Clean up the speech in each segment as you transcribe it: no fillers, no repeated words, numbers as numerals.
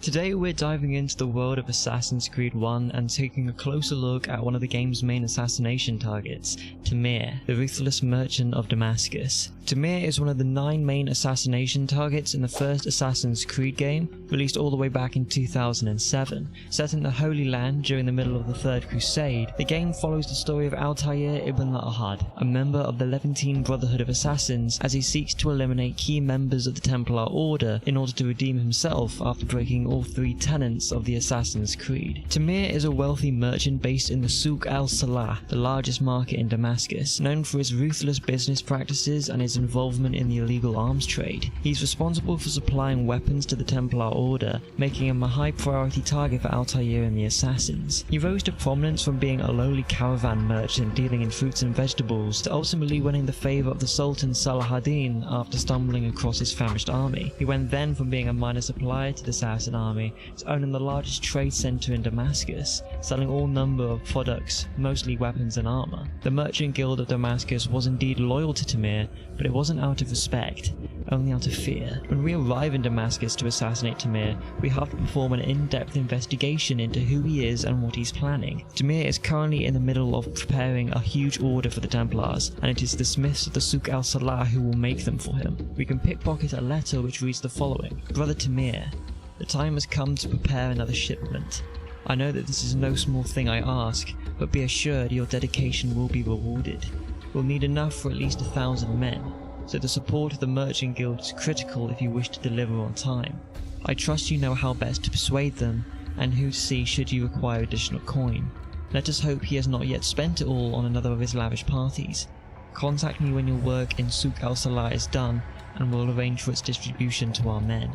Today we're diving into the world of Assassin's Creed 1 and taking a closer look at one of the game's main assassination targets, Tamir, the ruthless merchant of Damascus. Tamir is one of the 9 main assassination targets in the first Assassin's Creed game, released all the way back in 2007. Set in the Holy Land during the middle of the Third Crusade, the game follows the story of Altair ibn al-Ahad, a member of the Leventine Brotherhood of Assassins, as he seeks to eliminate key members of the Templar Order in order to redeem himself after breaking all 3 tenants of the Assassin's Creed. Tamir is a wealthy merchant based in the Souk al-Salah, the largest market in Damascus, known for his ruthless business practices and his involvement in the illegal arms trade. He's responsible for supplying weapons to the Templar Order, making him a high priority target for Altair and the Assassins. He rose to prominence from being a lowly caravan merchant dealing in fruits and vegetables to ultimately winning the favour of the Sultan Saladin after stumbling across his famished army. He went then from being a minor supplier to the Assassin army to owning the largest trade centre in Damascus, selling all number of products, mostly weapons and armour. The Merchant Guild of Damascus was indeed loyal to Tamir, but it wasn't out of respect, only out of fear. When we arrive in Damascus to assassinate Tamir, we have to perform an in-depth investigation into who he is and what he's planning. Tamir is currently in the middle of preparing a huge order for the Templars, and it is the smiths of the Souk al-Salah who will make them for him. We can pickpocket a letter which reads the following: Brother Tamir, the time has come to prepare another shipment. I know that this is no small thing I ask, but be assured your dedication will be rewarded. We'll need enough for at least 1,000 men, so the support of the Merchant Guild is critical if you wish to deliver on time. I trust you know how best to persuade them, and who to see should you require additional coin. Let us hope he has not yet spent it all on another of his lavish parties. Contact me when your work in Souk al-Salah is done, and we'll arrange for its distribution to our men.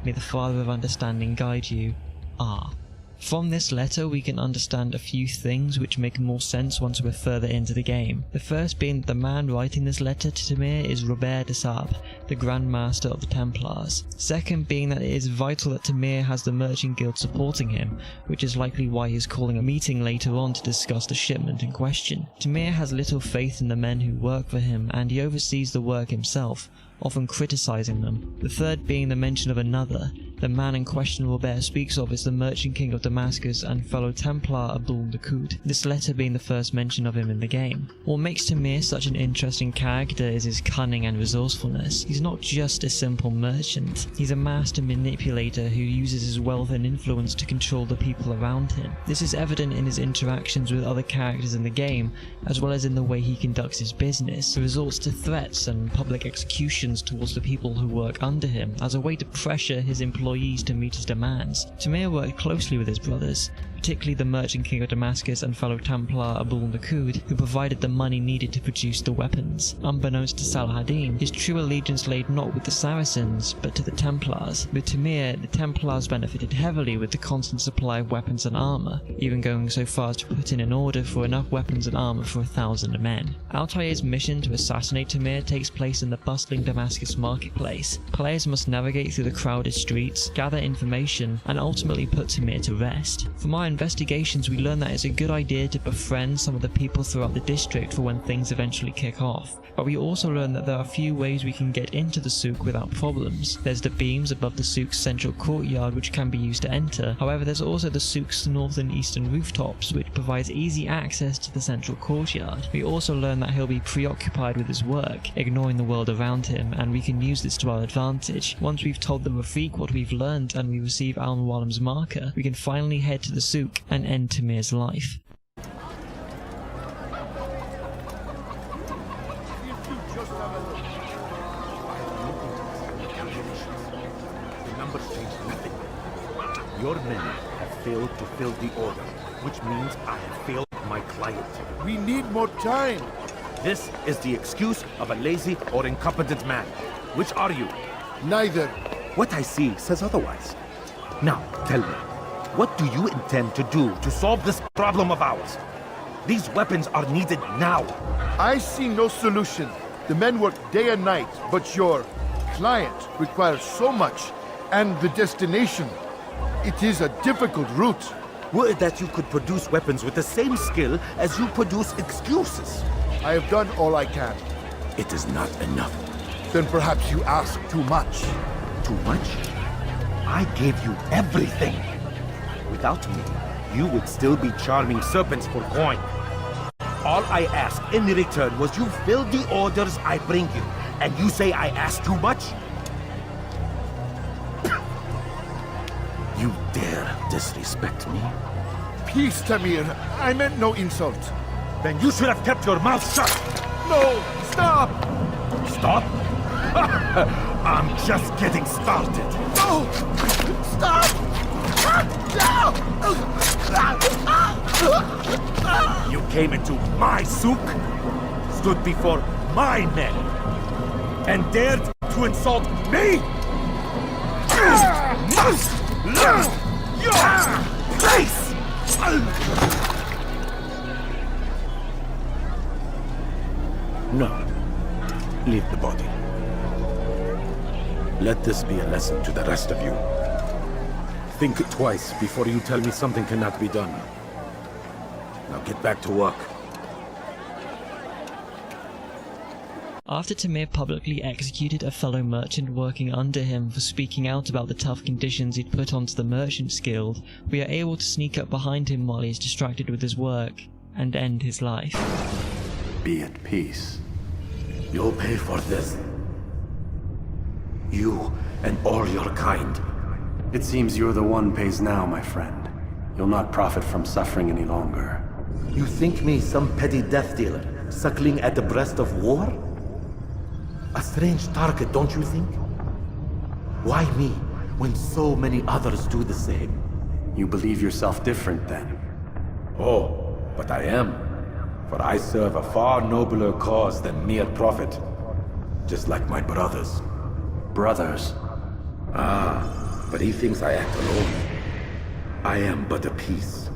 May the Father of Understanding guide you. Ah. From this letter we can understand a few things which make more sense once we're further into the game. The first being that the man writing this letter to Tamir is Robert de Sable, the Grand Master of the Templars. Second being that it is vital that Tamir has the Merchant Guild supporting him, which is likely why he's calling a meeting later on to discuss the shipment in question. Tamir has little faith in the men who work for him, and he oversees the work himself, often criticizing them. The third being the mention of another. The man in question Robert speaks of is the Merchant King of Damascus and fellow Templar Abdul Dakoud, this letter being the first mention of him in the game. What makes Tamir such an interesting character is his cunning and resourcefulness. He's not just a simple merchant, he's a master manipulator who uses his wealth and influence to control the people around him. This is evident in his interactions with other characters in the game, as well as in the way he conducts his business. It resorts to threats and public executions towards the people who work under him as a way to pressure his employees to meet his demands. Tamir worked closely with his brothers, particularly the Merchant King of Damascus and fellow Templar Abdul Dakoud, who provided the money needed to produce the weapons. Unbeknownst to Saladin, his true allegiance laid not with the Saracens, but to the Templars. With Tamir, the Templars benefited heavily with the constant supply of weapons and armour, even going so far as to put in an order for enough weapons and armour for 1,000 men. Altair's mission to assassinate Tamir takes place in the bustling Damascus marketplace. Players must navigate through the crowded streets, gather information, and ultimately put Tamir to rest. From our investigations, we learn that it's a good idea to befriend some of the people throughout the district for when things eventually kick off. But we also learn that there are a few ways we can get into the souk without problems. There's the beams above the souk's central courtyard which can be used to enter. However, there's also the souk's north and eastern rooftops which provides easy access to the central courtyard. We also learn that he'll be preoccupied with his work, ignoring the world around him, and we can use this to our advantage. Once we've told the Rafiq what we've learned and we receive Al-Mualim's marker, we can finally head to the souk and end Tamir's life. Your men have failed to fill the order, which means I have failed my client. We need more time. This is the excuse of a lazy or incompetent man. Which are you? Neither. What I see says otherwise. Now, tell me, what do you intend to do to solve this problem of ours? These weapons are needed now. I see no solution. The men work day and night, but your client requires so much, and the destination. It is a difficult route. Were it that you could produce weapons with the same skill as you produce excuses. I have done all I can. It is not enough. Then perhaps you ask too much. Too much? I gave you everything. Without me, you would still be charming serpents for coin. All I ask in return was you fill the orders I bring you, and you say I ask too much? You dare disrespect me? Peace, Tamir. I meant no insult. Then you should have kept your mouth shut! No! Stop! Stop? I'm just getting started. No! Stop! You came into my souk, stood before my men, and dared to insult me? You must learn your place! No. Leave the body. Let this be a lesson to the rest of you. Think twice before you tell me something cannot be done. Now get back to work. After Tamir publicly executed a fellow merchant working under him for speaking out about the tough conditions he'd put onto the Merchants Guild, we are able to sneak up behind him while he's distracted with his work, and end his life. Be at peace. You'll pay for this. You and all your kind. It seems you're the one pays now, my friend. You'll not profit from suffering any longer. You think me some petty death dealer, suckling at the breast of war? A strange target, don't you think? Why me, when so many others do the same? You believe yourself different, then? Oh, but I am. For I serve a far nobler cause than mere profit. Just like my brothers. Brothers? Ah, but he thinks I act alone. I am but a piece.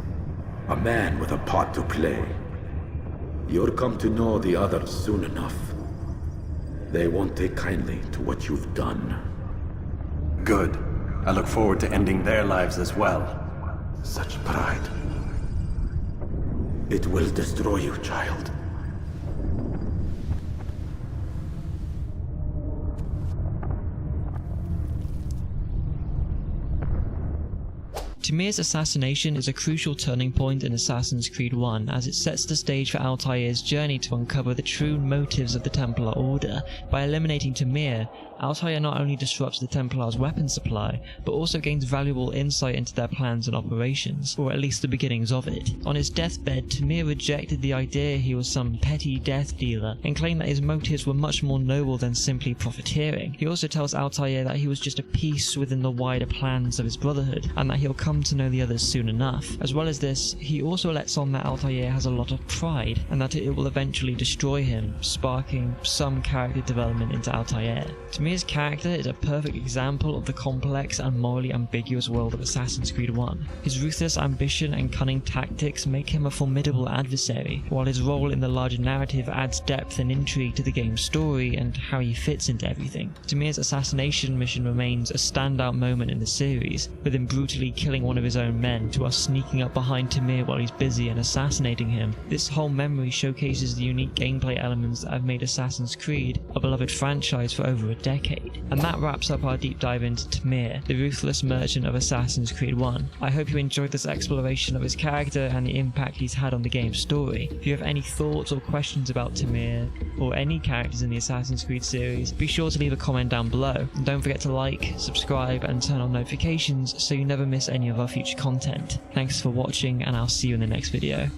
A man with a part to play. You'll come to know the others soon enough. They won't take kindly to what you've done. Good. I look forward to ending their lives as well. Such pride. It will destroy you, child. Tamir's assassination is a crucial turning point in Assassin's Creed 1 as it sets the stage for Altair's journey to uncover the true motives of the Templar Order. By eliminating Tamir, Altair not only disrupts the Templars' weapon supply, but also gains valuable insight into their plans and operations, or at least the beginnings of it. On his deathbed, Tamir rejected the idea he was some petty death dealer, and claimed that his motives were much more noble than simply profiteering. He also tells Altair that he was just a piece within the wider plans of his brotherhood, and that he'll come to know the others soon enough. As well as this, he also lets on that Altair has a lot of pride, and that it will eventually destroy him, sparking some character development into Altair. Tamir's character is a perfect example of the complex and morally ambiguous world of Assassin's Creed 1. His ruthless ambition and cunning tactics make him a formidable adversary, while his role in the larger narrative adds depth and intrigue to the game's story and how he fits into everything. Tamir's assassination mission remains a standout moment in the series, with him brutally killing one of his own men to us sneaking up behind Tamir while he's busy and assassinating him. This whole memory showcases the unique gameplay elements that have made Assassin's Creed a beloved franchise for over a decade. And that wraps up our deep dive into Tamir, the ruthless merchant of Assassin's Creed 1. I hope you enjoyed this exploration of his character and the impact he's had on the game's story. If you have any thoughts or questions about Tamir, or any characters in the Assassin's Creed series, be sure to leave a comment down below. And don't forget to like, subscribe and turn on notifications so you never miss any of our future content. Thanks for watching, and I'll see you in the next video.